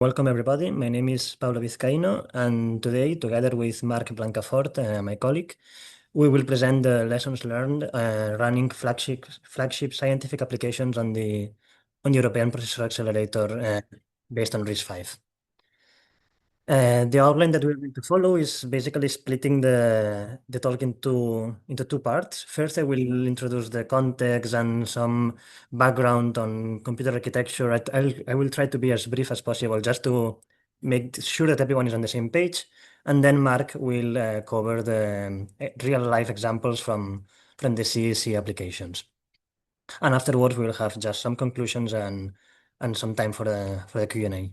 Welcome everybody. My name is Pablo Vizcaíno, and today, together with Marc Blancafort, my colleague, we will present the lessons learned running flagship scientific applications on the European Processor Accelerator based on RISC-V. The outline that we're going to follow is basically splitting the talk into two parts. First, I will introduce the context and some background on computer architecture. I will try to be as brief as possible just to make sure that everyone is on the same page. And then Mark will cover the real-life examples from the CEEC applications. And afterwards, we'll have just some conclusions and some time for the Q&A.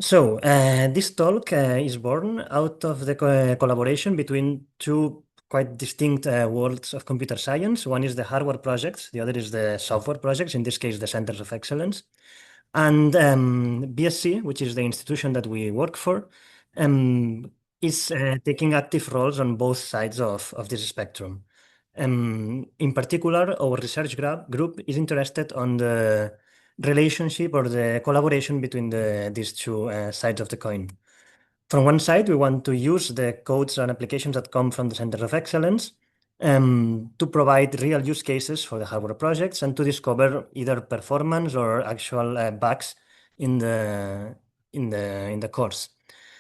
So, this talk is born out of the collaboration between two quite distinct worlds of computer science. One is the hardware projects, the other is the software projects, in this case, the Centers of Excellence. And BSc, which is the institution that we work for, is taking active roles on both sides of this spectrum. In particular, our research group is interested on the relationship or the collaboration between these two sides of the coin. From one side, we want to use the codes and applications that come from the Center of Excellence to provide real use cases for the hardware projects and to discover either performance or actual bugs in the course.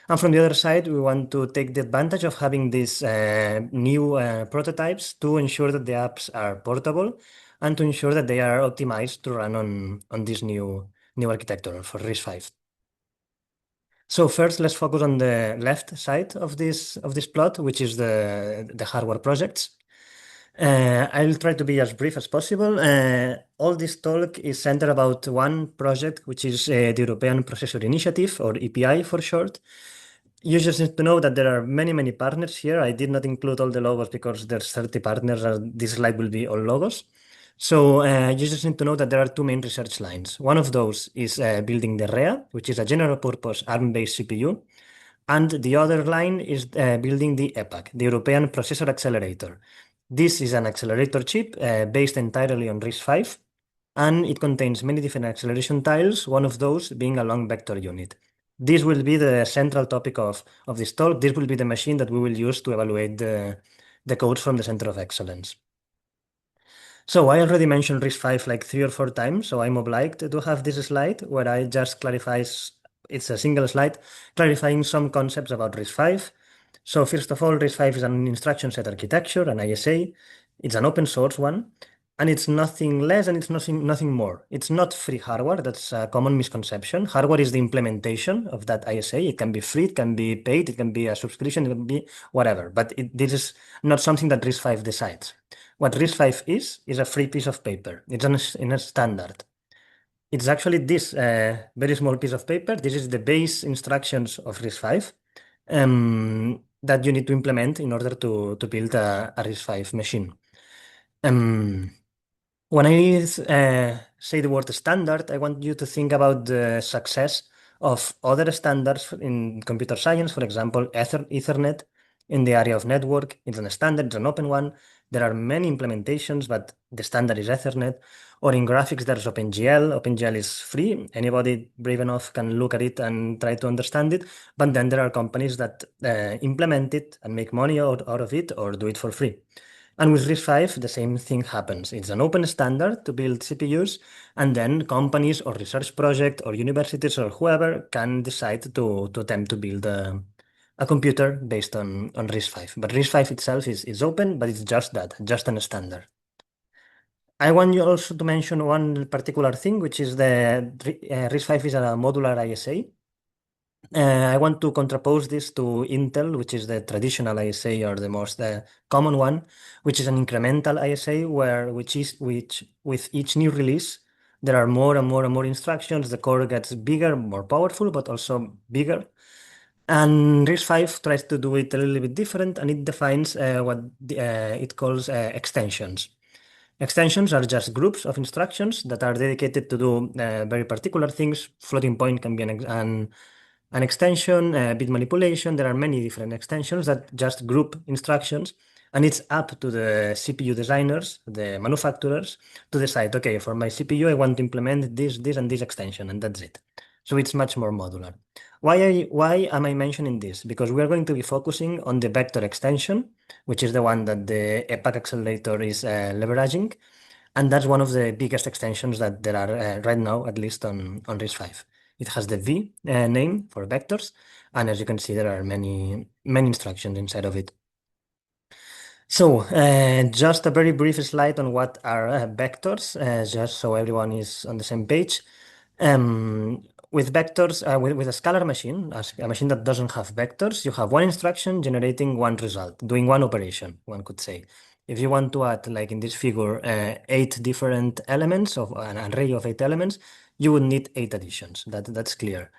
And from the other side, we want to take the advantage of having these new prototypes to ensure that the apps are portable and to ensure that they are optimized to run on this new architecture for RISC-V. So first, let's focus on the left side of this plot, which is the hardware projects. I'll try to be as brief as possible. All this talk is centered about one project, which is the European Processor Initiative, or EPI for short. You just need to know that there are many, many partners here. I did not include all the logos because there's 30 partners, and this slide will be all logos. So you just need to know that there are two main research lines. One of those is building the REA, which is a general purpose ARM-based CPU. And the other line is building the EPAC, the European Processor Accelerator. This is an accelerator chip based entirely on RISC-V, and it contains many different acceleration tiles, one of those being a long vector unit. This will be the central topic of this talk. This will be the machine that we will use to evaluate the codes from the Center of Excellence. So I already mentioned RISC-V like 3 or 4 times, so I'm obliged to have this slide where I just clarifies, it's a single slide, clarifying some concepts about RISC-V. So first of all, RISC-V is an instruction set architecture, an ISA. It's an open source one, and it's nothing less and it's nothing more. It's not free hardware. That's a common misconception. Hardware is the implementation of that ISA. It can be free, it can be paid, it can be a subscription, it can be whatever. But this is not something that RISC-V decides. What RISC-V is a free piece of paper. It's in a standard. It's actually this very small piece of paper. This is the base instructions of RISC-V that you need to implement in order to build a RISC-V machine. When I say the word standard, I want you to think about the success of other standards in computer science. For example, Ethernet in the area of network. It's a standard, it's an open one. There are many implementations, but the standard is Ethernet. Or in graphics, there's OpenGL. OpenGL is free. Anybody brave enough can look at it and try to understand it. But then there are companies that implement it and make money out of it or do it for free. And with RISC-V, the same thing happens. It's an open standard to build CPUs, and then companies or research projects or universities or whoever can decide to attempt to build a computer based on RISC-V. But RISC-V itself is open, but it's just that, just a standard. I want you also to mention one particular thing, which is the RISC-V is a modular ISA. I want to contrapose this to Intel, which is the traditional ISA or the most common one, which is an incremental ISA, which with each new release there are more and more and more instructions. The core gets bigger, more powerful, but also bigger. And RISC-V tries to do it a little bit different, and it defines what it calls extensions. Extensions are just groups of instructions that are dedicated to do very particular things. Floating point can be an extension, bit manipulation. There are many different extensions that just group instructions, and it's up to the CPU designers, the manufacturers, to decide, okay, for my CPU, I want to implement this, and this extension, and that's it. So it's much more modular. Why am I mentioning this? Because we are going to be focusing on the vector extension, which is the one that the EPAC accelerator is leveraging. And that's one of the biggest extensions that there are right now, at least on RISC-V. It has the V name for vectors. And as you can see, there are many instructions inside of it. So, just a very brief slide on what are vectors, just so everyone is on the same page. With vectors, with a scalar machine, a machine that doesn't have vectors, you have one instruction generating one result, doing one operation, one could say. If you want to add, like in this figure, 8 different elements of an array of 8 elements, you would need 8 additions. That's clear.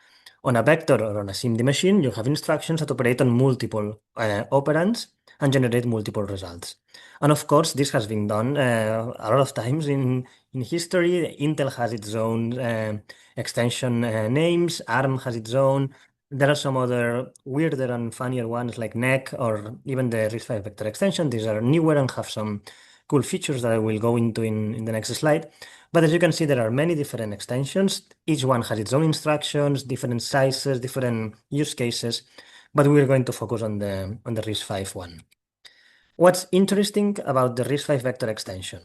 On a vector or on a SIMD machine, you have instructions that operate on multiple operands and generate multiple results. And of course, this has been done a lot of times in history. Intel has its own extension names, ARM has its own. There are some other weirder and funnier ones like NEC or even the RISC-V vector extension. These are newer and have some cool features that I will go into in the next slide. But as you can see, there are many different extensions. Each one has its own instructions, different sizes, different use cases. But we're going to focus on the RISC-V one. What's interesting about the RISC-V vector extension?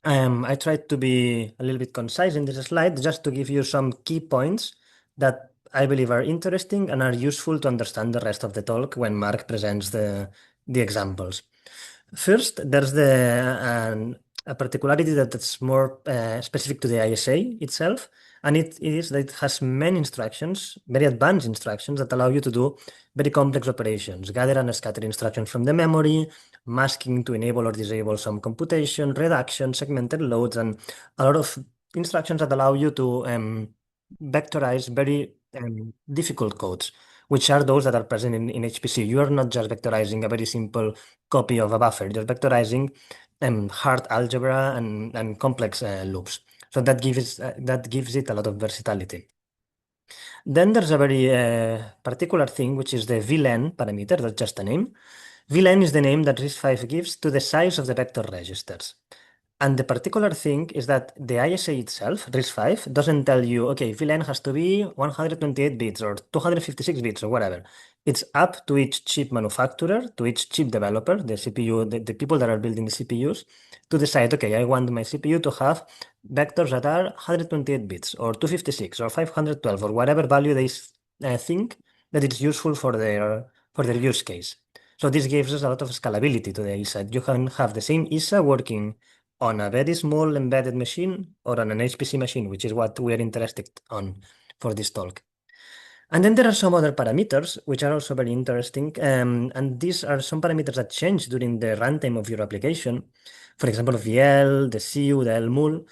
I tried to be a little bit concise in this slide just to give you some key points that I believe are interesting and are useful to understand the rest of the talk when Mark presents the examples. First, there's a particularity that's more specific to the ISA itself, and it is that it has many instructions, very advanced instructions that allow you to do very complex operations, gather and scatter instructions from the memory, masking to enable or disable some computation, reduction, segmented loads, and a lot of instructions that allow you to vectorize very difficult codes, which are those that are present in HPC. You are not just vectorizing a very simple copy of a buffer. You're vectorizing hard algebra and complex loops. So that gives it a lot of versatility. Then there's a very particular thing, which is the VLEN parameter. That's just a name. VLEN is the name that RISC-V gives to the size of the vector registers. And the particular thing is that the ISA itself, RISC-V, doesn't tell you, okay, VLAN has to be 128 bits or 256 bits or whatever. It's up to each chip manufacturer, to each chip developer, the CPU, the people that are building the CPUs, to decide, okay, I want my CPU to have vectors that are 128 bits or 256 or 512 or whatever value they think that it's useful for their use case. So this gives us a lot of scalability to the ISA. You can have the same ISA working on a very small embedded machine or on an HPC machine, which is what we are interested on for this talk. And then there are some other parameters which are also very interesting. And these are some parameters that change during the runtime of your application. For example, VL, the CU, the LMUL.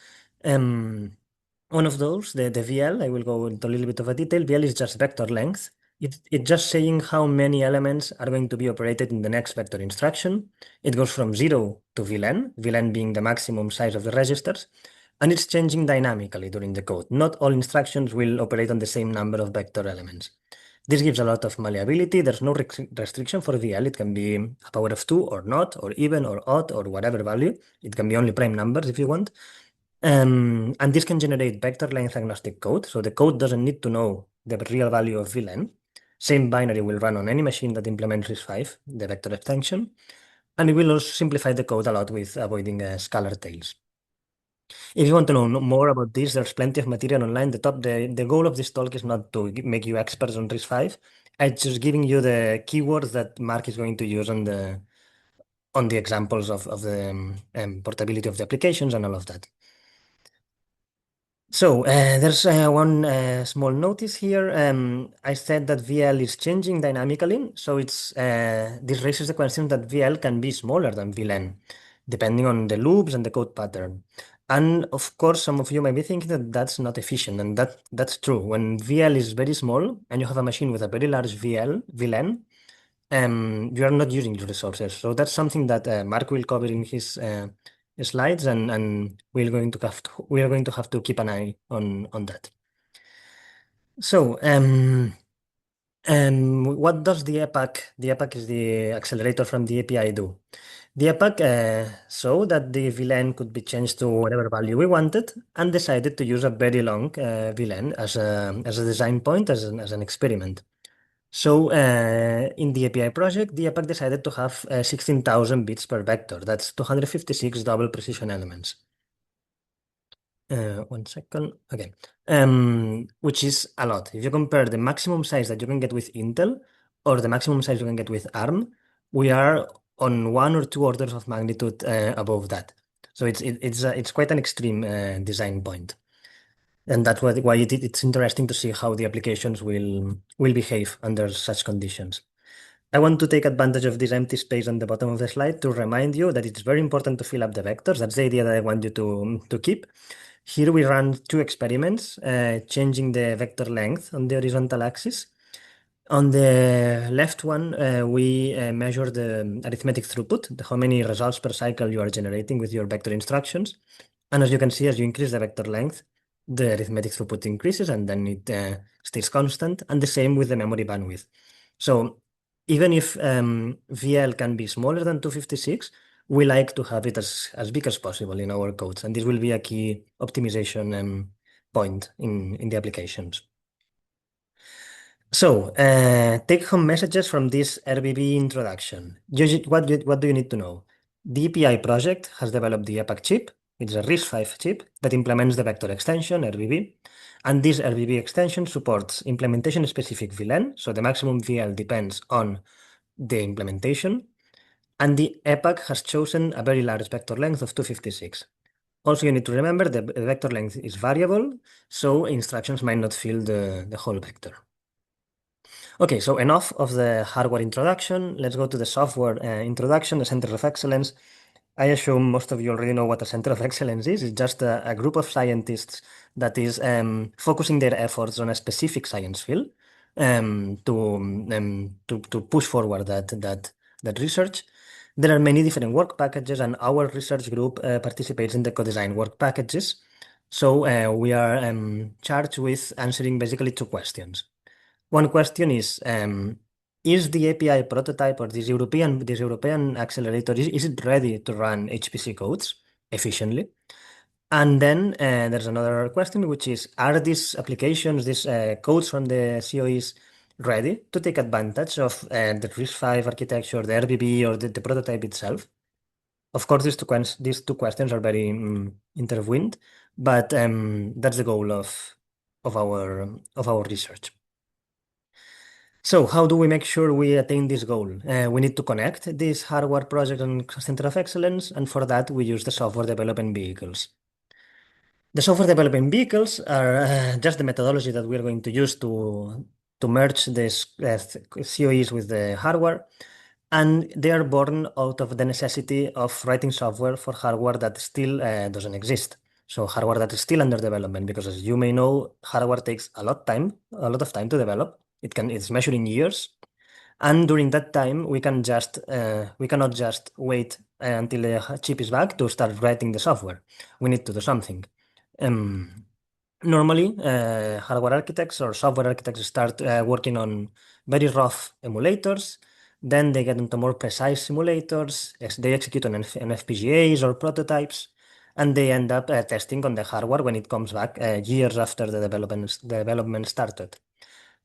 One of those, the VL, I will go into a little bit of a detail. VL is just vector length. It's just saying how many elements are going to be operated in the next vector instruction. It goes from 0 to VLN, VLN being the maximum size of the registers, and it's changing dynamically during the code. Not all instructions will operate on the same number of vector elements. This gives a lot of malleability. There's no restriction for VL. It can be a power of 2 or not, or even or odd, or whatever value. It can be only prime numbers if you want. And this can generate vector length agnostic code. So the code doesn't need to know the real value of VLN. Same binary will run on any machine that implements RISC-V, the vector extension. And it will also simplify the code a lot with avoiding scalar tails. If you want to know more about this, there's plenty of material online. The goal of this talk is not to make you experts on RISC-V. I'm just giving you the keywords that Mark is going to use on the examples of the portability of the applications and all of that. So there's one small notice here. I said that VL is changing dynamically, so this raises the question that VL can be smaller than VLN, depending on the loops and the code pattern. And of course, some of you might be thinking that that's not efficient, and that's true. When VL is very small and you have a machine with a very large VLN, you are not using your resources. So that's something that Mark will cover in his slides, and we are going to have to keep an eye on that. So What does the EPAC? The EPAC is the accelerator from the API do. The EPAC saw that the VLAN could be changed to whatever value we wanted and decided to use a very long VLAN as a design point, as an experiment. So in the API project, the EPAC decided to have 16,000 bits per vector. That's 256 double precision elements. One second. Okay. Which is a lot. If you compare the maximum size that you can get with Intel or the maximum size you can get with ARM, we are on one or two orders of magnitude above that. So it's quite an extreme design point, and that's why it's interesting to see how the applications will behave under such conditions. I want to take advantage of this empty space on the bottom of the slide to remind you that it's very important to fill up the vectors. That's the idea that I want you to keep. Here we run two experiments, changing the vector length on the horizontal axis. On the left one, we measure the arithmetic throughput, how many results per cycle you are generating with your vector instructions. And as you can see, as you increase the vector length, the arithmetic throughput increases and then it stays constant. And the same with the memory bandwidth. So even if VL can be smaller than 256, we like to have it as big as possible in our codes. And this will be a key optimization point in the applications. So, take-home messages from this RBB introduction. What do you need to know? The EPI project has developed the EPAC chip. It's a RISC-V chip that implements the vector extension, RBB. And this RBB extension supports implementation-specific VLAN, so the maximum VL depends on the implementation. And the EPAC has chosen a very large vector length of 256. Also, you need to remember the vector length is variable, so instructions might not fill the whole vector. Okay, so enough of the hardware introduction. Let's go to the software introduction, the Center of Excellence. I assume most of you already know what a Center of Excellence is. It's just a group of scientists that is focusing their efforts on a specific science field to push forward that research. There are many different work packages, and our research group participates in the co-design work packages. So we are charged with answering basically two questions. One question is the API prototype or this European accelerator, is it ready to run HPC codes efficiently? And then there's another question, which is, are these applications, these codes from the COEs ready to take advantage of the RISC-V architecture, the RBB, or the prototype itself? Of course, these two questions are very intertwined, but that's the goal of our research. So how do we make sure we attain this goal? We need to connect this hardware project and Center of Excellence, and for that we use the software development vehicles. The software development vehicles are just the methodology that we are going to use to merge this COEs with the hardware, and they are born out of the necessity of writing software for hardware that still doesn't exist. So hardware that is still under development, because as you may know, hardware takes a lot of time to develop. It's measured in years, and during that time, we cannot just wait until the chip is back to start writing the software. We need to do something. Um, Normally, hardware architects or software architects start working on very rough emulators. Then they get into more precise simulators. They execute on FPGAs or prototypes, and they end up testing on the hardware when it comes back years after the development started.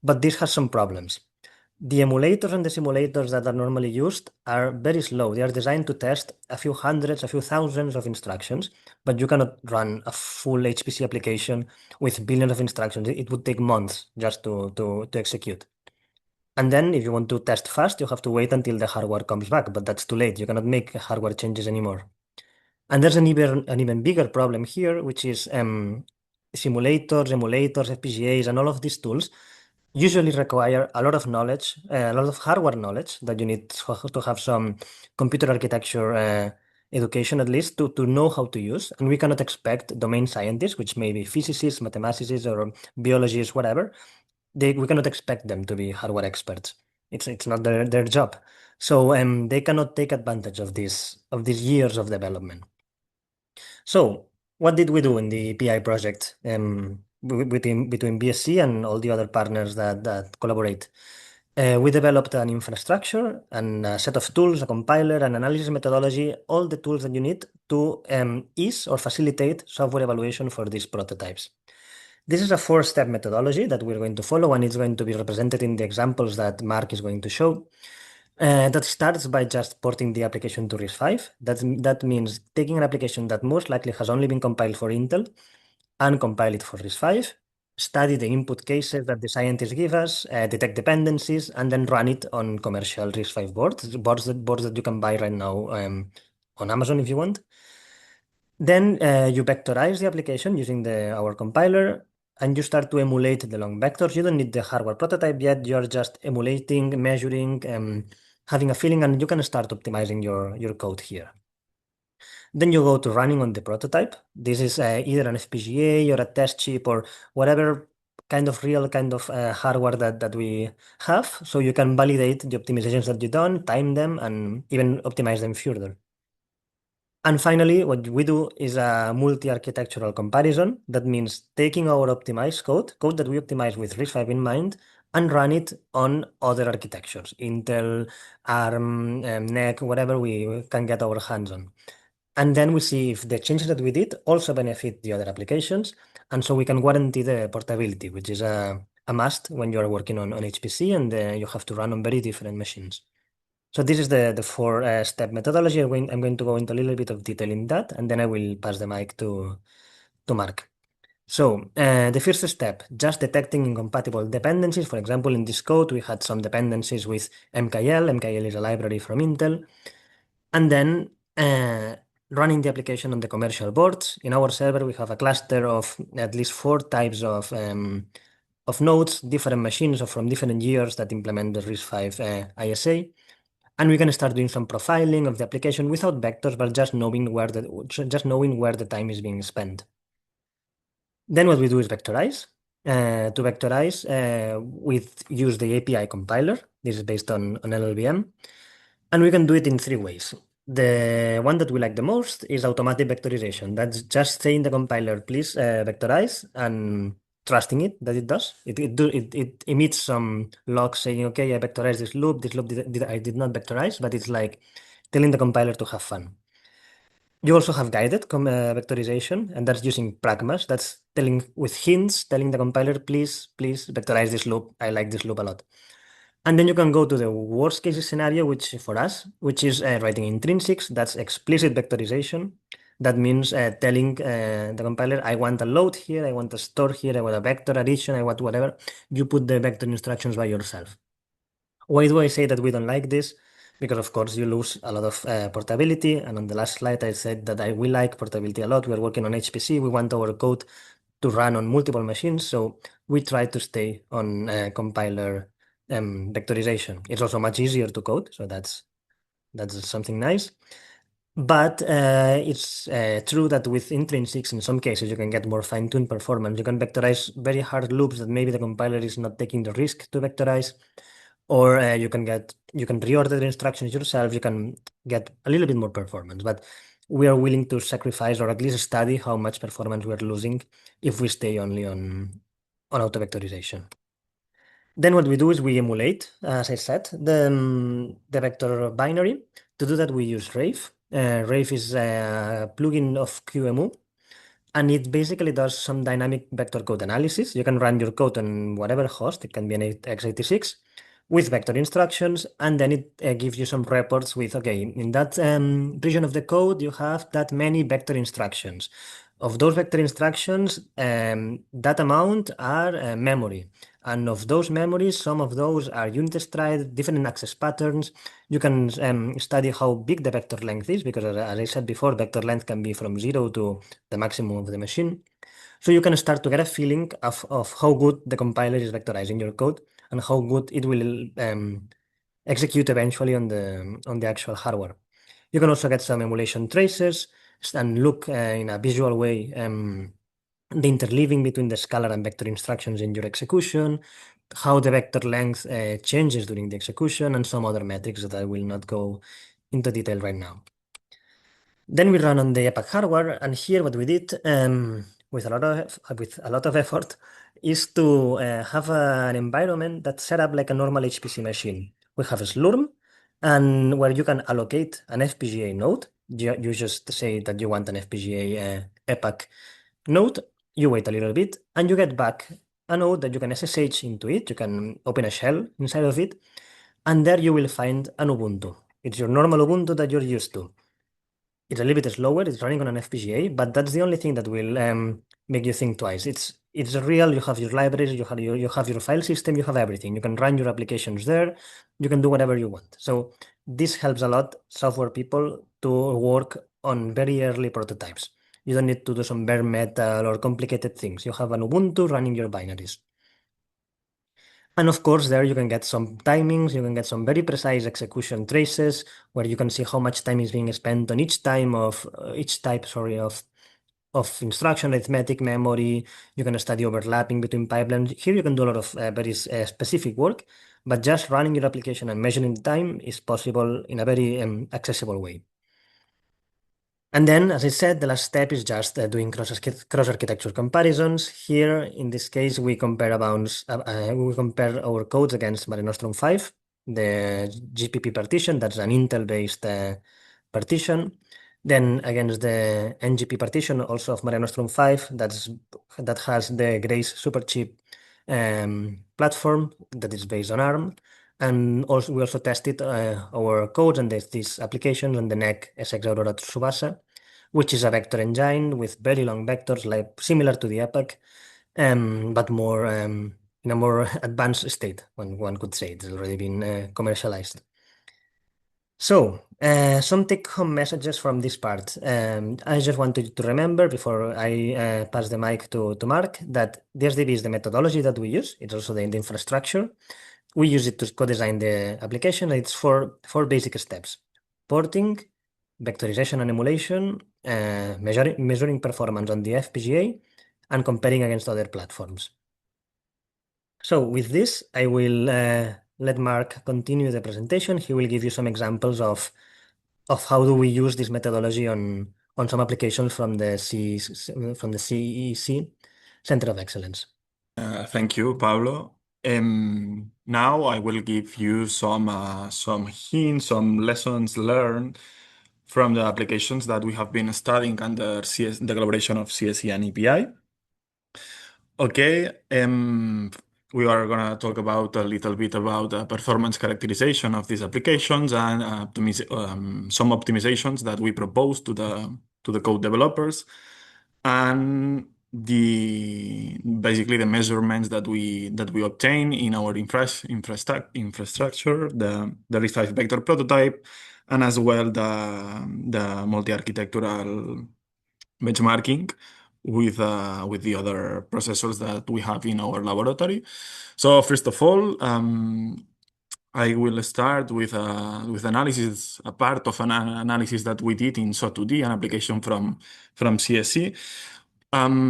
But this has some problems. The emulators and the simulators that are normally used are very slow. They are designed to test a few hundreds, a few thousands of instructions, but you cannot run a full HPC application with billions of instructions. It would take months just to execute. And then if you want to test fast, you have to wait until the hardware comes back, but that's too late. You cannot make hardware changes anymore. And there's an even bigger problem here, which is simulators, emulators, FPGAs, and all of these tools usually require a lot of knowledge, a lot of hardware knowledge that you need to have some computer architecture education at least to know how to use. And we cannot expect domain scientists, which may be physicists, mathematicists, or biologists, whatever. We cannot expect them to be hardware experts. It's not their job. So they cannot take advantage of these years of development. So, what did we do in the PI project between BSC and all the other partners that collaborate? We developed an infrastructure and a set of tools, a compiler, an analysis methodology, all the tools that you need to ease or facilitate software evaluation for these prototypes. This is a four-step methodology that we're going to follow, and it's going to be represented in the examples that Mark is going to show. That starts by just porting the application to RISC-V. That means taking an application that most likely has only been compiled for Intel and compile it for RISC-V, study the input cases that the scientists give us, detect dependencies, and then run it on commercial RISC-V boards that you can buy right now on Amazon if you want. Then you vectorize the application using our compiler, and you start to emulate the long vectors. You don't need the hardware prototype yet. You're just emulating, measuring, having a feeling, and you can start optimizing your code here. Then you go to running on the prototype. This is either an FPGA or a test chip or whatever kind of real kind of hardware that we have. So you can validate the optimizations that you've done, time them, and even optimize them further. And finally, what we do is a multi-architectural comparison. That means taking our optimized code that we optimize with RISC-V in mind, and run it on other architectures, Intel, ARM, NEC, whatever we can get our hands on. And then we see if the changes that we did also benefit the other applications. And so we can guarantee the portability, which is a must when you are working on HPC and you have to run on very different machines. So this is the four-step methodology. I'm going to go into a little bit of detail in that, and then I will pass the mic to Mark. So the first step, just detecting incompatible dependencies. For example, in this code, we had some dependencies with MKL. MKL is a library from Intel. And then running the application on the commercial boards. In our server, we have a cluster of at least four types of nodes, different machines from different years that implement the RISC-V ISA. And we can start doing some profiling of the application without vectors, but just knowing where the time is being spent. Then what we do is vectorize. To vectorize, we use the API compiler. This is based on LLVM. And we can do it in three ways. The one that we like the most is automatic vectorization. That's just saying the compiler, please vectorize, and trusting it that it does. It emits some logs saying, okay, I vectorized this loop. This loop I did not vectorize, but it's like telling the compiler to have fun. You also have guided vectorization, and that's using pragmas. That's telling with hints, telling the compiler, please vectorize this loop. I like this loop a lot. And then you can go to the worst case scenario, which for us, which is writing intrinsics. That's explicit vectorization. That means telling the compiler, I want a load here, I want a store here, I want a vector addition, I want whatever. You put the vector instructions by yourself. Why do I say that we don't like this? Because of course you lose a lot of portability. And on the last slide, I said that we like portability a lot. We're working on HPC. We want our code to run on multiple machines. So we try to stay on compiler vectorization. It's also much easier to code. So that's something nice. But it's true that with intrinsics, in some cases, you can get more fine-tuned performance. You can vectorize very hard loops that maybe the compiler is not taking the risk to vectorize, or you can reorder the instructions yourself. You can get a little bit more performance, but we are willing to sacrifice or at least study how much performance we're losing if we stay only on auto vectorization. Then what we do is we emulate, as I said, the vector binary. To do that, we use Rave. Rave is a plugin of QEMU, and it basically does some dynamic vector code analysis. You can run your code on whatever host, it can be an x86, with vector instructions, and then it gives you some reports with, okay, in that region of the code, you have that many vector instructions. Of those vector instructions, that amount are memory. And of those memories, some of those are unit stride, different access patterns. You can study how big the vector length is, because as I said before, vector length can be from 0 to the maximum of the machine. So you can start to get a feeling of how good the compiler is vectorizing your code and how good it will execute eventually on the actual hardware. You can also get some emulation traces and look in a visual way the interleaving between the scalar and vector instructions in your execution, how the vector length changes during the execution, and some other metrics that I will not go into detail right now. Then we run on the EPAC hardware, and here what we did, with a lot of effort is to have an environment that's set up like a normal HPC machine. We have a Slurm, and where you can allocate an FPGA node. You just say that you want an FPGA epoch node. You wait a little bit, and you get back a node that you can SSH into it. You can open a shell inside of it, and there you will find an Ubuntu. It's your normal Ubuntu that you're used to. It's a little bit slower. It's running on an FPGA, but that's the only thing that will make you think twice. It's real. You have your libraries. You have your file system. You have everything. You can run your applications there. You can do whatever you want. So this helps a lot software people to work on very early prototypes. You don't need to do some bare metal or complicated things. You have an Ubuntu running your binaries. And of course, there you can get some timings, you can get some very precise execution traces where you can see how much time is being spent on each type, sorry, of instruction, arithmetic, memory. You can study overlapping between pipelines. Here you can do a lot of very specific work, but just running your application and measuring time is possible in a very accessible way. And then, as I said, the last step is just doing cross-architecture comparisons. Here, in this case, we compare our codes against Mare Nostrum 5, the GPP partition, that's an Intel-based partition. Then against the NGP partition, also of Mare Nostrum 5, that has the Grace Superchip platform that is based on ARM. And also, we also tested our codes and these applications on the NEC SX Aurora Tsubasa, which is a vector engine with very long vectors, like similar to the epoch, but more in a more advanced state. One could say it's already been commercialized. So, some take-home messages from this part. I just wanted you to remember before I pass the mic to Mark that DSDB is the methodology that we use. It's also the infrastructure. We use it to co-design the application. It's four basic steps: porting, vectorization and emulation, measuring performance on the FPGA, and comparing against other platforms. So with this, I will let Mark continue the presentation. He will give you some examples of how do we use this methodology on some applications from the CEEC Center of Excellence. Thank you, Pablo. Now I will give you some hints, some lessons learned from the applications that we have been studying under the collaboration of CSE and EPI. Okay, we are gonna talk about a little bit about the performance characterization of these applications and some optimizations that we propose to the code developers, and basically the measurements that we obtain in our infrastructure, the RISC-V vector prototype, and as well the multi-architectural benchmarking with the other processors that we have in our laboratory. So first of all, I will start with analysis, a part of an analysis that we did in SO2D, an application from CSE.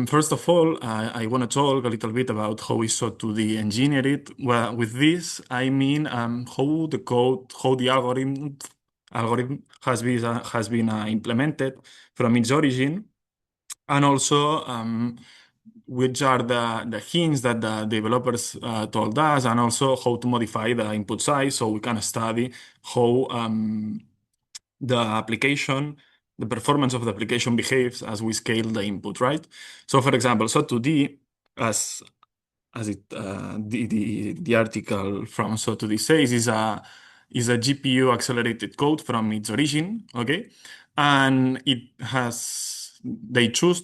First of all, I want to talk a little bit about how we SO2D engineered it. Well, with this, I mean how the algorithm has been implemented from its origin, and also which are the hints that the developers told us, and also how to modify the input size so we can study how the performance of the application behaves as we scale the input, right? So for example, SO2D, as the article from SO2D says, is a GPU accelerated code from its origin, okay? And they choose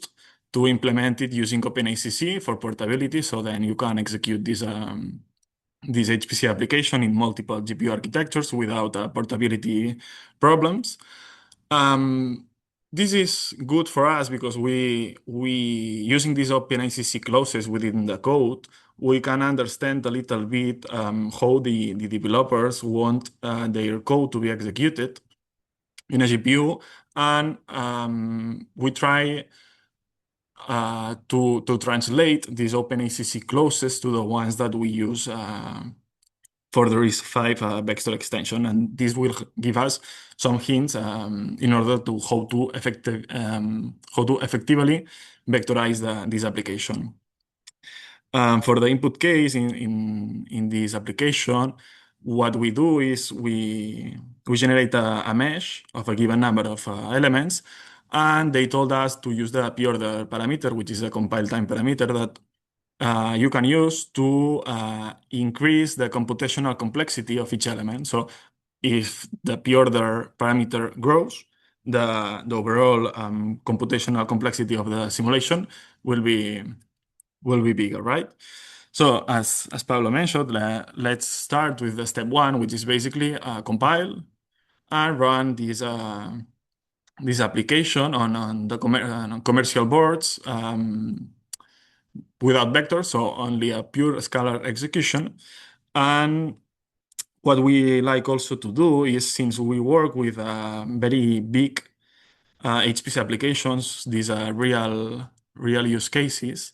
to implement it using OpenACC for portability, so then you can execute this HPC application in multiple GPU architectures without portability problems. This is good for us because we using these OpenACC clauses within the code, we can understand a little bit how the developers want their code to be executed in a GPU, and we try to translate these OpenACC clauses to the ones that we use for the RISC-V vector extension, and this will give us some hints in order to how to effectively vectorize this application. For the input case in this application, what we do is we generate a mesh of a given number of elements, and they told us to use the p-order parameter, which is a compile time parameter that you can use to increase the computational complexity of each element. So if the p-order parameter grows, the overall computational complexity of the simulation will be bigger, right? So as Pablo mentioned, let's start with the step one, which is basically compile and run this application on the commercial boards without vectors, so only a pure scalar execution. And what we like also to do is, since we work with very big HPC applications, these are real use cases,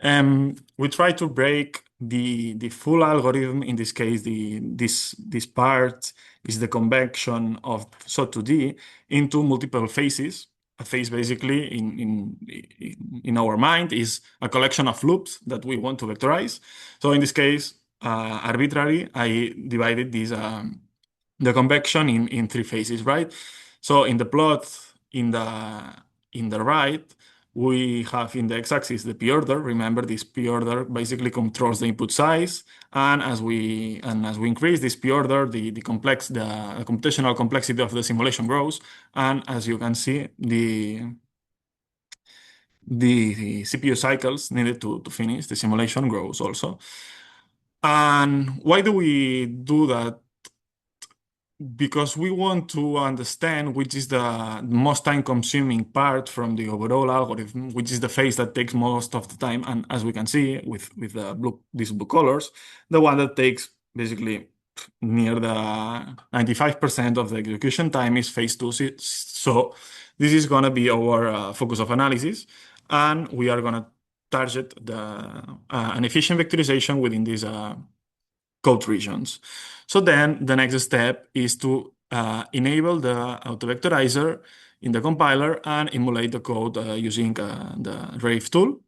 we try to break the full algorithm. In this case, this part is the convection of SO2D into multiple phases. A phase basically in our mind is a collection of loops that we want to vectorize. So in this case, arbitrary, I divided the convection in three phases, right? So in the plot in the right, we have in the x-axis the p-order. Remember, this p-order basically controls the input size, and as we increase this p-order, the computational complexity of the simulation grows, and as you can see, the CPU cycles needed to finish the simulation grows also. And why do we do that? Because we want to understand which is the most time-consuming part from the overall algorithm, which is the phase that takes most of the time. And as we can see with these blue colors, the one that takes basically near the 95% of the execution time is phase 2. So this is going to be our focus of analysis, and we are going to target an efficient vectorization within these code regions. So then the next step is to enable the autovectorizer in the compiler and emulate the code using the RAVE tool,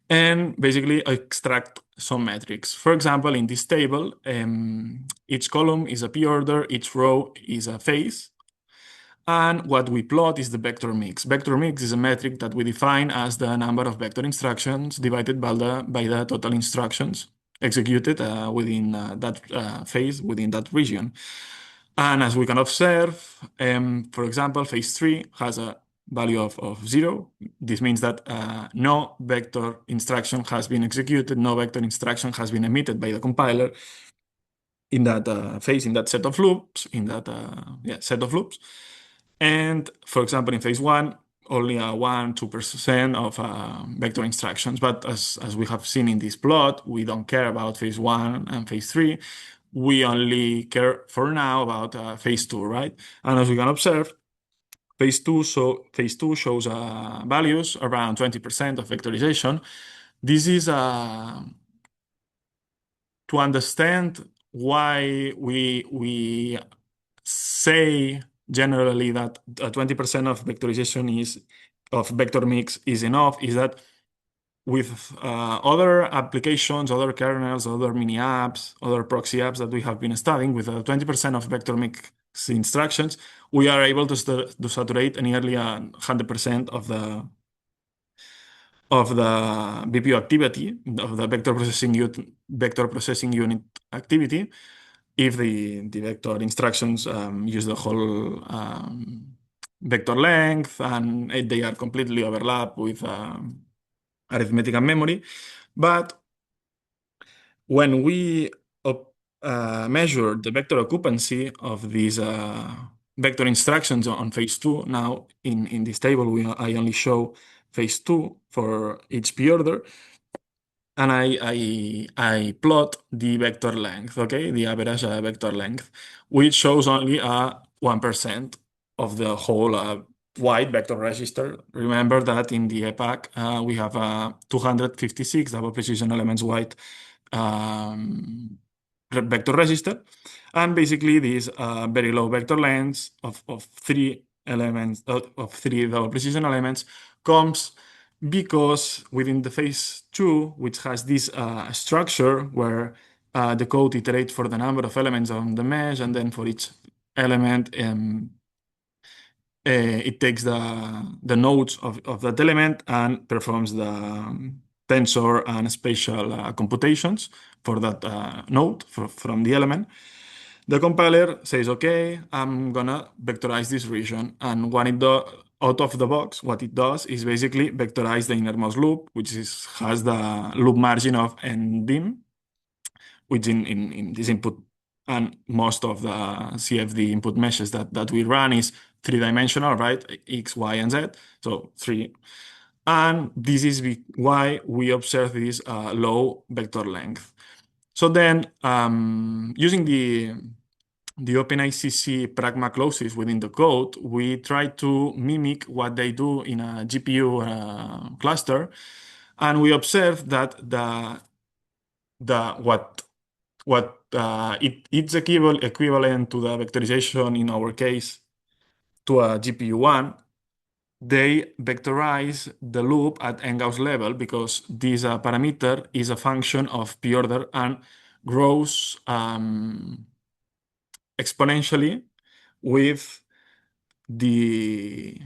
and basically extract some metrics. For example, in this table, each column is a p-order, each row is a phase, and what we plot is the vector mix. Vector mix is a metric that we define as the number of vector instructions divided by the total instructions executed within that phase, within that region. And as we can observe, for example, phase 3 has a value of 0. This means that no vector instruction has been executed, no vector instruction has been emitted by the compiler in that phase, in that set of loops, set of loops. And for example, in phase 1, only 1-2% of vector instructions. But as we have seen in this plot, we don't care about phase 1 and phase 3. We only care for now about phase 2, right? And as we can observe, phase 2 shows values around 20% of vectorization. This is to understand why we say generally that 20% of vectorization of vector mix is enough, is that with other applications, other kernels, other mini apps, other proxy apps that we have been studying, with 20% of vector mix instructions, we are able to saturate nearly 100% of the VPU activity, of the vector processing unit activity, if the vector instructions use the whole vector length and they are completely overlapped with arithmetic and memory. But when we measure the vector occupancy of these vector instructions on phase 2, now in this table I only show phase 2 for each p-order, and I plot the vector length, okay, the average vector length, which shows only 1% of the whole wide vector register. Remember that in the EPAC we have 256 double precision elements wide vector register. And basically this very low vector length of 3 elements, of 3 double precision elements, comes because within the phase 2, which has this structure where the code iterates for the number of elements on the mesh, and then for each element it takes the nodes of that element and performs the tensor and spatial computations for that node from the element. The compiler says, okay, I'm gonna vectorize this region. And when it does, out of the box, what it does is basically vectorize the innermost loop, which has the loop margin of ndim, which in this input and most of the CFD input meshes that we run is three-dimensional, right? X, Y, and Z. So 3. And this is why we observe this low vector length. So then, using the OpenACC pragma clauses within the code, we try to mimic what they do in a GPU cluster, and we observe that it's equivalent to the vectorization in our case to a GPU1. They vectorize the loop at n-Gauss level because this parameter is a function of p-order and grows exponentially with the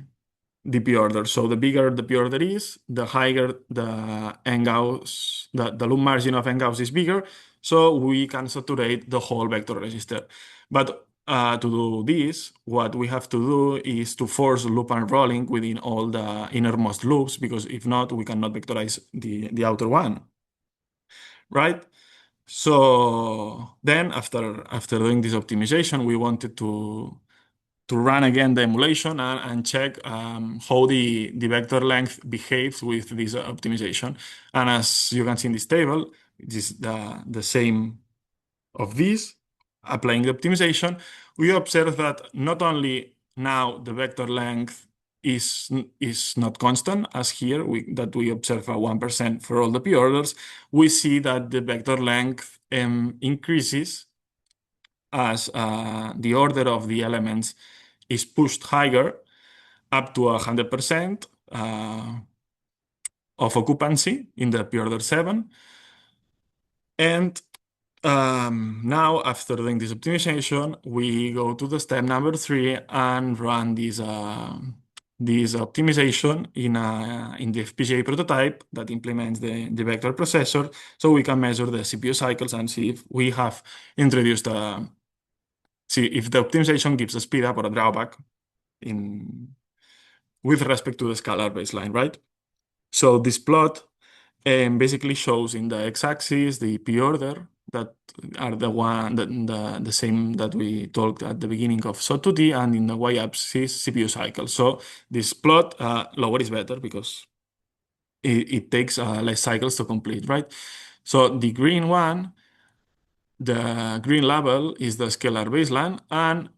p-order. So the bigger the p-order is, the higher the n-Gauss, the loop margin of n-Gauss is bigger, so we can saturate the whole vector register. But to do this, what we have to do is to force loop unrolling within all the innermost loops, because if not, we cannot vectorize the outer one, right? So then after doing this optimization, we wanted to run again the emulation and check how the vector length behaves with this optimization. And as you can see in this table, it is the same of this. Applying the optimization, we observe that not only now the vector length is not constant, as here that we observe a 1% for all the p-orders, we see that the vector length increases as the order of the elements is pushed higher up to 100% of occupancy in the p-order 7. And now, after doing this optimization, we go to the step number 3 and run this optimization in the FPGA prototype that implements the vector processor, so we can measure the CPU cycles and see if we have introduced see if the optimization gives a speed up or a drawback with respect to the scalar baseline, right? So this plot basically shows in the x-axis the p-order that are the same that we talked at the beginning of SO2T, and in the y-axis CPU cycle. So this plot, lower is better because it takes less cycles to complete, right? So the green one, the green label is the scalar baseline, and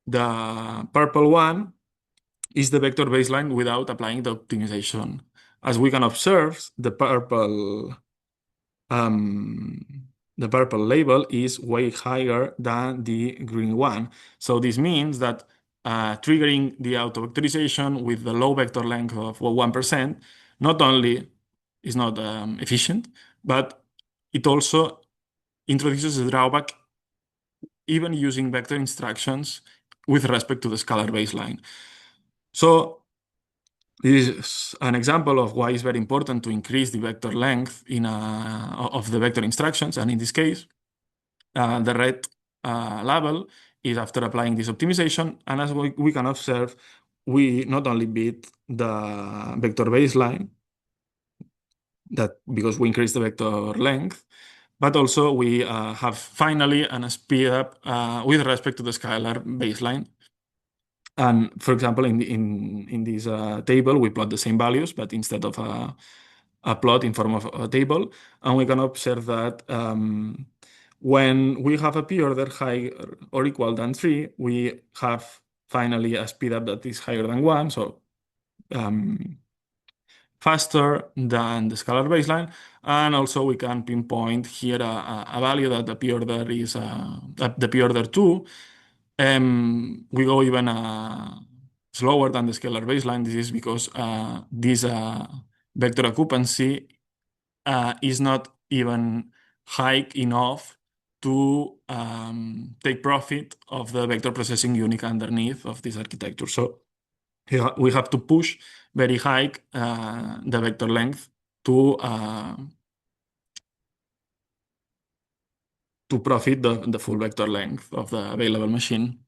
the purple one is the vector baseline without applying the optimization. As we can observe, the purple label is way higher than the green one. So this means that triggering the auto-vectorization with the low vector length of 1% not only is not efficient, but it also introduces a drawback even using vector instructions with respect to the scalar baseline. So this is an example of why it's very important to increase the vector length of the vector instructions. And in this case, the red label is after applying this optimization. And as we can observe, we not only beat the vector baseline, because we increase the vector length, but also we have finally a speed up with respect to the scalar baseline. And for example, in this table, we plot the same values, but instead of a plot in form of a table, and we can observe that when we have a p-order higher or equal than 3, we have finally a speed up that is higher than 1. So faster than the scalar baseline. And also we can pinpoint here a value that the p-order is the p-order 2. We go even slower than the scalar baseline. This is because this vector occupancy is not even high enough to take profit of the vector processing unit underneath of this architecture. So we have to push very high the vector length to profit the full vector length of the available machine.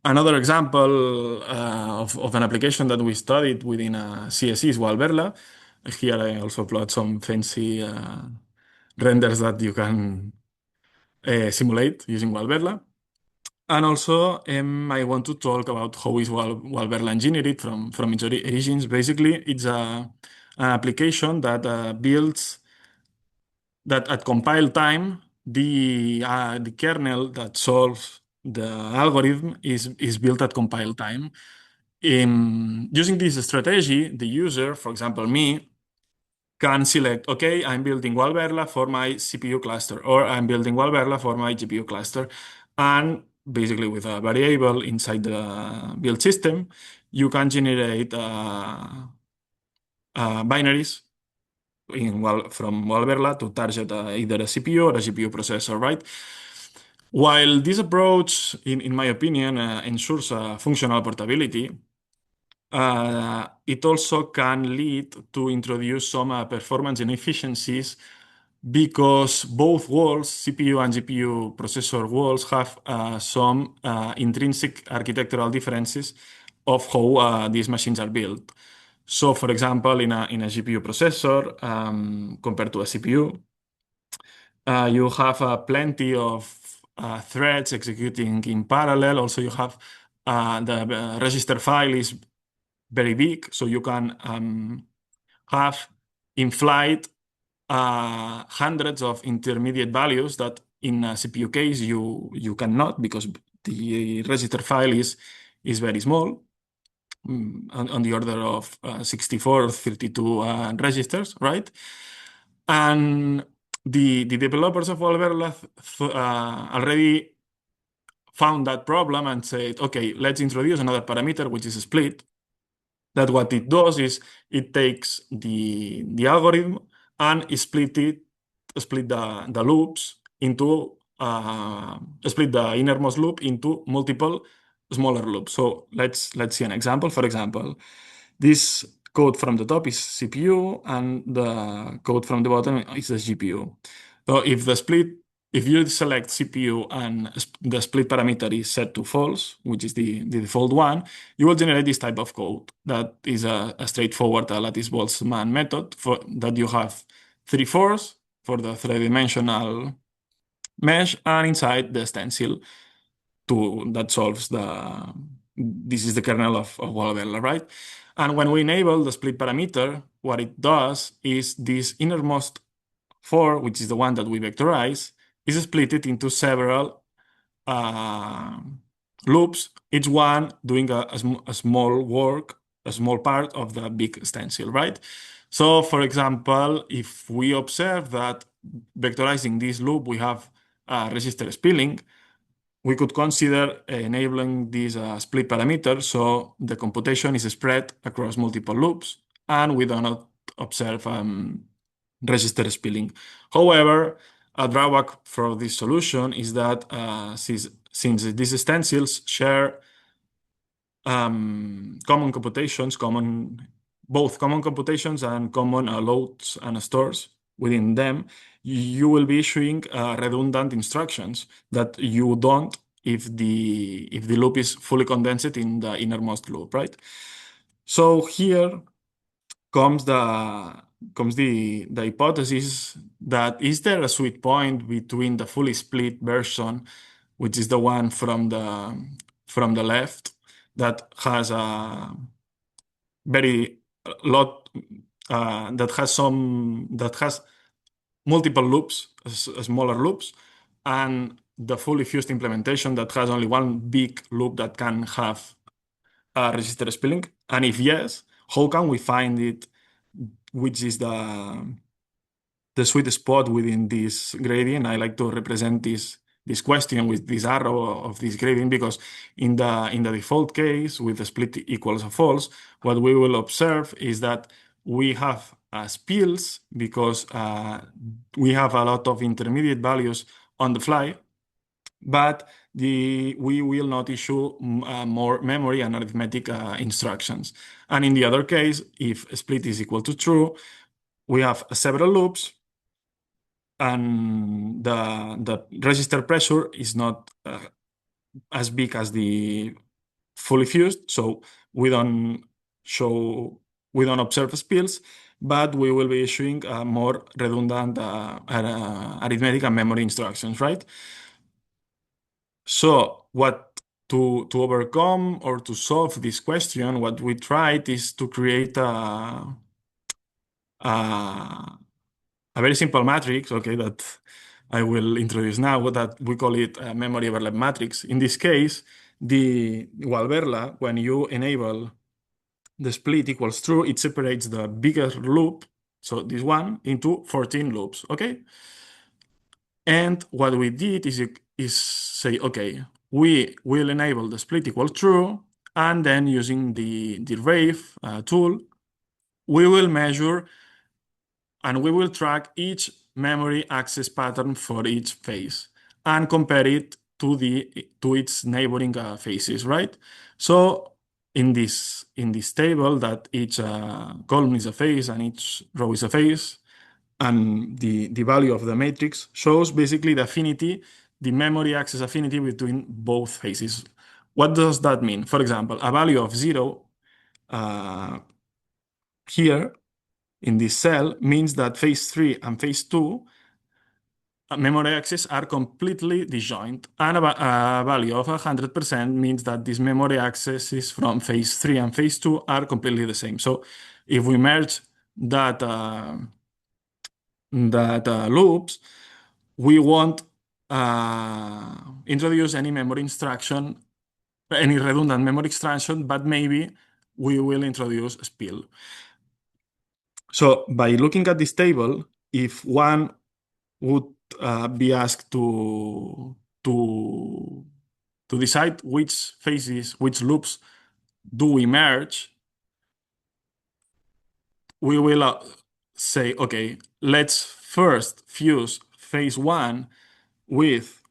Another example of an application that we studied within CSE is Valverla. Here I also plot some fancy renders that you can simulate using Valverla. And also, I want to talk about how is Valverla engineered from its origins. Basically, it's an application that builds that at compile time, the kernel that solves the algorithm is built at compile time. Using this strategy, the user, for example, me, can select, okay, I'm building Valverla for my CPU cluster, or I'm building Valverla for my GPU cluster. And basically with a variable inside the build system, you can generate binaries from Valverla to target either a CPU or a GPU processor, right? While this approach, in my opinion, ensures functional portability, it also can lead to introduce some performance inefficiencies because both worlds, CPU and GPU processor worlds, have some intrinsic architectural differences of how these machines are built. So, for example, in a GPU processor compared to a CPU, you have plenty of threads executing in parallel. Also, you have the register file is very big, so you can have in flight hundreds of intermediate values that in a CPU case you cannot, because the register file is very small, on the order of 64 or 32 registers, right? And the developers of Valverla already found that problem and said, okay, let's introduce another parameter, which is split. That what it does is it takes the algorithm and split the loops into split the innermost loop into multiple smaller loops. So let's see an example. For example, this code from the top is CPU and the code from the bottom is the GPU. So if you select CPU and the split parameter is set to false, which is the default one, you will generate this type of code. That is a straightforward lattice-Boltzmann method for that you have 3/4 for the three-dimensional mesh, and inside the stencil that solves this is the kernel of Valverla, right? And when we enable the split parameter, what it does is this innermost 4, which is the one that we vectorize, is split into several loops, each one doing a small work, a small part of the big stencil, right? So, for example, if we observe that vectorizing this loop, we have register spilling, we could consider enabling this split parameter so the computation is spread across multiple loops and we do not observe register spilling. However, a drawback for this solution is that since these stencils share common computations, both common computations and common loads and stores within them, you will be issuing redundant instructions that you don't if the loop is fully condensed in the innermost loop, right? So here comes the hypothesis that is there a sweet point between the fully split version, which is the one from the left, that has a very lot that has multiple loops, smaller loops, and the fully fused implementation that has only one big loop that can have register spilling? And if yes, how can we find it which is the sweet spot within this gradient. I like to represent this question with this arrow of this gradient because in the default case with the split equals false, what we will observe is that we have spills because we have a lot of intermediate values on the fly, but we will not issue more memory and arithmetic instructions. And in the other case, if split is equal to true, we have several loops and the register pressure is not as big as the fully fused, so we don't show, we don't observe spills, but we will be issuing more redundant arithmetic and memory instructions, right? So what to overcome or to solve this question, what we tried is to create a very simple matrix, okay, that I will introduce now, that we call it a memory overlap matrix. In this case, the Walberla, when you enable the split equals true, it separates the bigger loop, so this one, into 14 loops, okay? And what we did is say, okay, we will enable the split equals true, and then using the RAVE tool, we will measure and we will track each memory access pattern for each phase and compare it to its neighboring phases, right? So in this table that each column is a phase and each row is a phase, and the value of the matrix shows basically the affinity, the memory access affinity between both phases. What does that mean? For example, a value of 0 here in this cell means that phase 3 and phase 2 memory access are completely disjoint, and a value of 100% means that these memory accesses from phase 3 and phase 2 are completely the same. So if we merge that loops, we won't introduce any memory instruction, any redundant memory instruction, but maybe we will introduce a spill. So by looking at this table, if one would be asked to decide which phases, which loops do we merge, we will say, okay, let's first fuse phase 1 with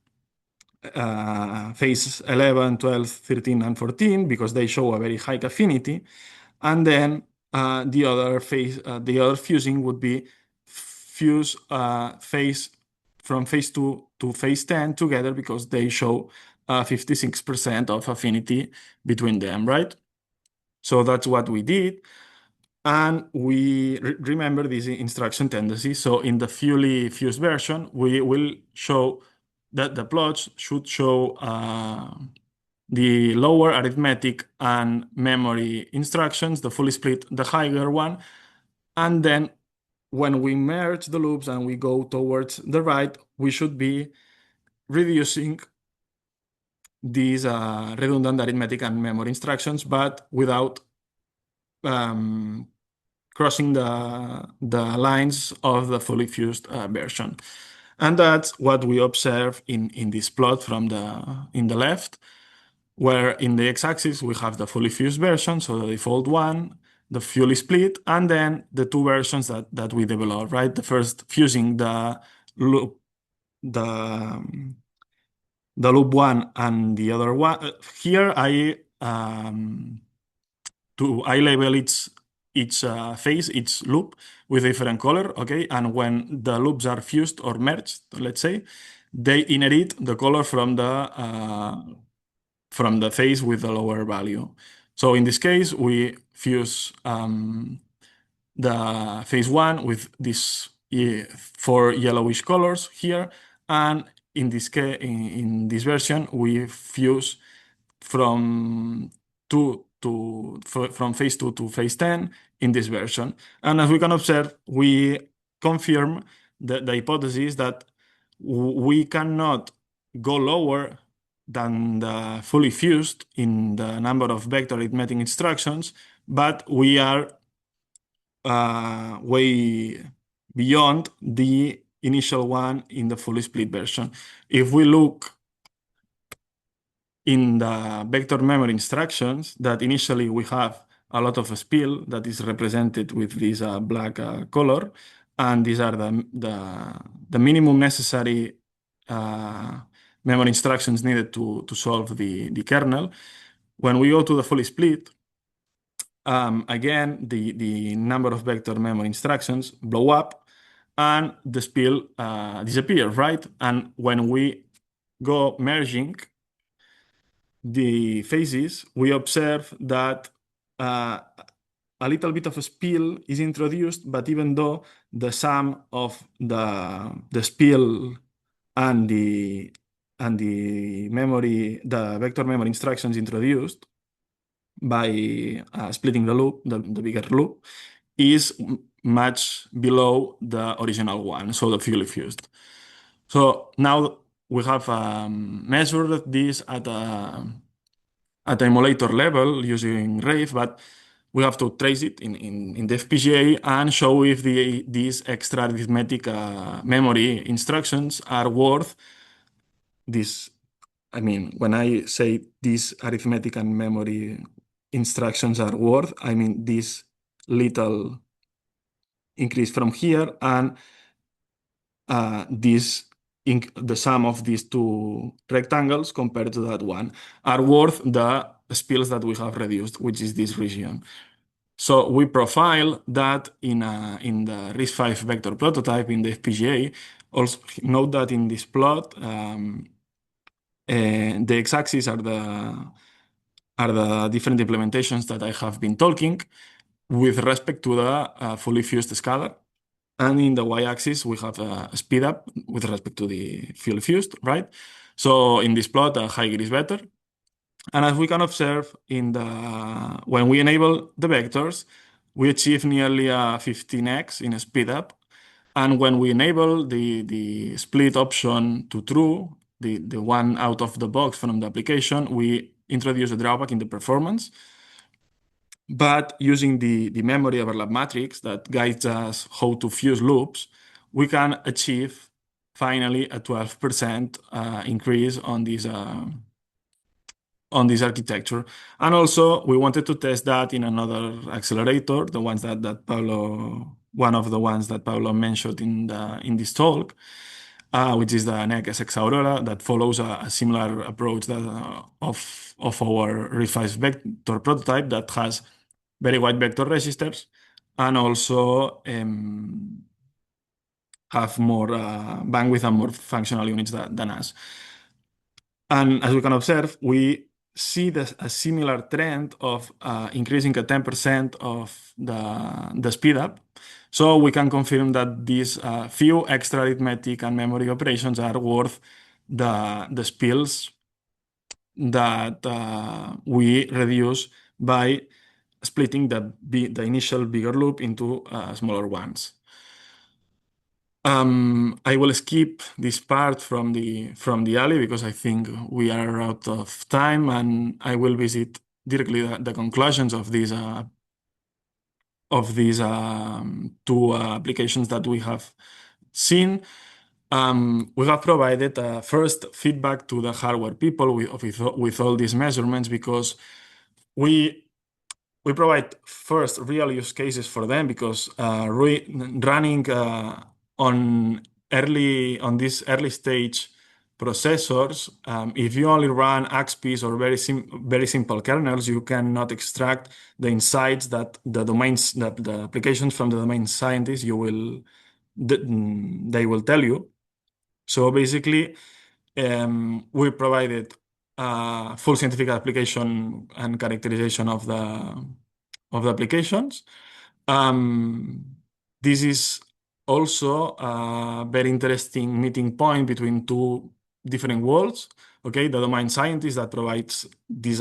phase 11, 12, 13, and 14 because they show a very high affinity, and then the other fusing would be fuse phase from phase 2 to phase 10 together because they show 56% of affinity between them, right? So that's what we did. And we remember this instruction tendency. So in the fully fused version, we will show that the plots should show the lower arithmetic and memory instructions, the fully split, the higher one. And then when we merge the loops and we go towards the right, we should be reducing these redundant arithmetic and memory instructions, but without crossing the lines of the fully fused version. And that's what we observe in this plot in the left, where in the x-axis we have the fully fused version, so the default one, the fully split, and then the two versions that we developed, right? The first fusing the loop, the loop one and the other one. Here I label each phase, each loop with a different color, okay? And when the loops are fused or merged, let's say, they inherit the color from the phase with the lower value. So in this case, we fuse the phase 1 with these 4 yellowish colors here, and in this case, in this version, we fuse from phase 2 to phase 10 in this version. And as we can observe, we confirm the hypothesis that we cannot go lower than the fully fused in the number of vector arithmetic instructions, but we are way beyond the initial one in the fully split version. If we look in the vector memory instructions, that initially we have a lot of spill that is represented with this black color, and these are the minimum necessary uh, memory instructions needed to solve the kernel. When we go to the fully split, again, the number of vector memory instructions blow up and the spill disappears, right? And when we go merging the phases, we observe that uh, a little bit of a spill is introduced, but even though the sum of the spill and the vector memory instructions introduced by splitting the loop, the bigger loop, is much below the original one, so the fully fused. So now we have measured this at emulator level using Rave, but we have to trace it in the FPGA and show if these extra arithmetic memory instructions are worth this. I mean, when I say these arithmetic and memory instructions are worth, I mean this little increase from here and the sum of these two rectangles compared to that one are worth the spills that we have reduced, which is this region. So we profile that in the RISC-V vector prototype in the FPGA. Also note that in this plot, the x-axis are the different implementations that I have been talking with respect to the fully fused scalar. And in the y-axis, we have a speed up with respect to the fully fused, right? So in this plot, higher is better. And as we can observe when we enable the vectors, we achieve nearly a 15x in a speed up. And when we enable the split option to true, the one out of the box from the application, we introduce a drawback in the performance. But using the memory overlap matrix that guides us how to fuse loops, we can achieve finally a 12% increase on this architecture. And also we wanted to test that in another accelerator, the ones that Pablo, one of the ones that Pablo mentioned in this talk, which is the NEC Aurora, that follows a similar approach of our RISC-V vector prototype that has very wide vector registers and also have more bandwidth and more functional units than us. And as we can observe, we see a similar trend of increasing at 10% of the speed up. So we can confirm that these few extra arithmetic and memory operations are worth the spills that we reduce by splitting the initial bigger loop into smaller ones. I will skip this part from the alley because I think we are out of time, and I will visit directly the conclusions of these two applications that we have seen. We have provided first feedback to the hardware people with all these measurements because we provide first real use cases for them because running on these early stage processors, if you only run XPs or very simple kernels, you cannot extract the insights that the applications from the domain scientists they will tell you. So basically, we provided full scientific application and characterization of the applications. This is also a very interesting meeting point between two different worlds. Okay, the domain scientist that provides these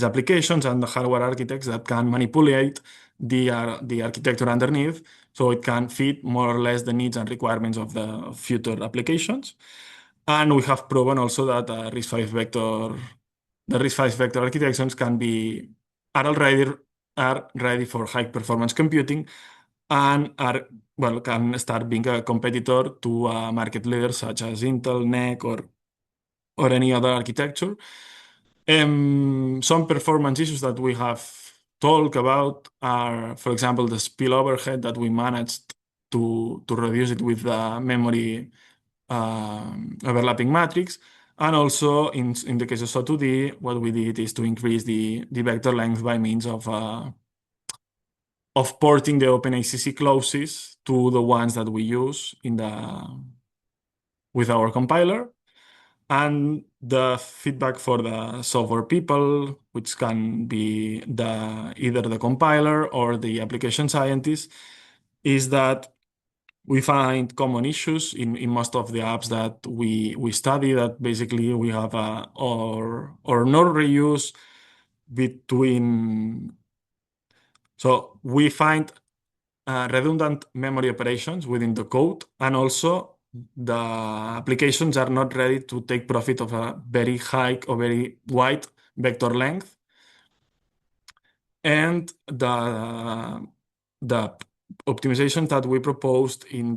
applications and the hardware architects that can manipulate the architecture underneath, so it can fit more or less the needs and requirements of the future applications. And we have proven also that the RISC-V vector architectures are are ready for high performance computing and are, well, can start being a competitor to market leaders such as Intel, NEC, or any other architecture. Some performance issues that we have talked about are, for example, the spill overhead that we managed to reduce it with the memory overlapping matrix. And also, in the case of SO2D, what we did is to increase the vector length by means of porting the OpenACC clauses to the ones that we use with our compiler. And the feedback for the software people, which can be either the compiler or the application scientist, is that we find common issues in most of the apps that we study, that basically we have or no reuse between. So we find redundant memory operations within the code, and also the applications are not ready to take profit of a very high or very wide vector length. And the optimizations that we proposed in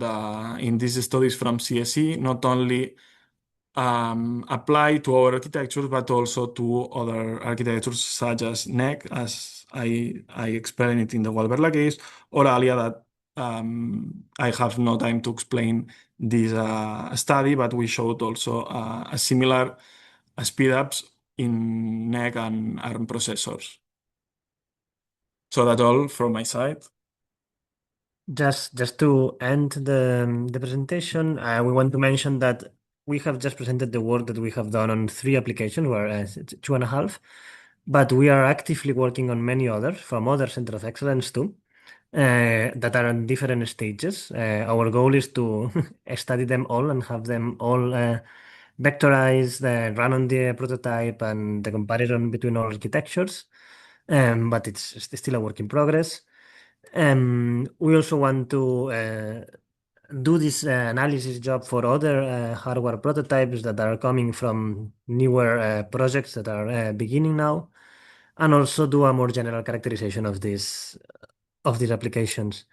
these studies from CSE not only apply to our architectures, but also to other architectures such as NEC, as I explained it in the Walberla case, or Alia, that I have no time to explain this study, but we showed also a similar speedups in NEC and ARM processors. So that's all from my side. Just to end the presentation, we want to mention that we have just presented the work that we have done on 3 applications, whereas it's 2.5, but we are actively working on many others from other Center of Excellence too, that are in different stages. Our goal is to study them all and have them all vectorized, run on the prototype, and the comparison between all architectures. But it's still a work in progress. We also want to do this analysis job for other hardware prototypes that are coming from newer projects that are beginning now, and also do a more general characterization of these applications.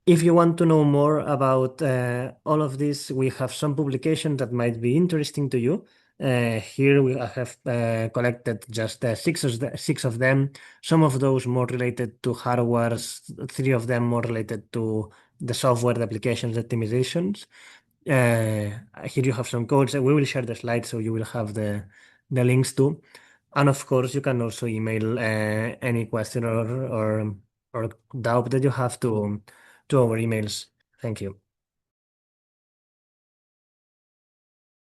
If you want to know more about all of this, we have some publications that might be interesting to you. Here we have collected just 6 of them. Some of those more related to hardware, 3 of them more related to the software, the applications, the optimizations. Here you have some codes. We will share the slides, so you will have the links too. And of course, you can also email any question or doubt that you have to our emails. Thank you.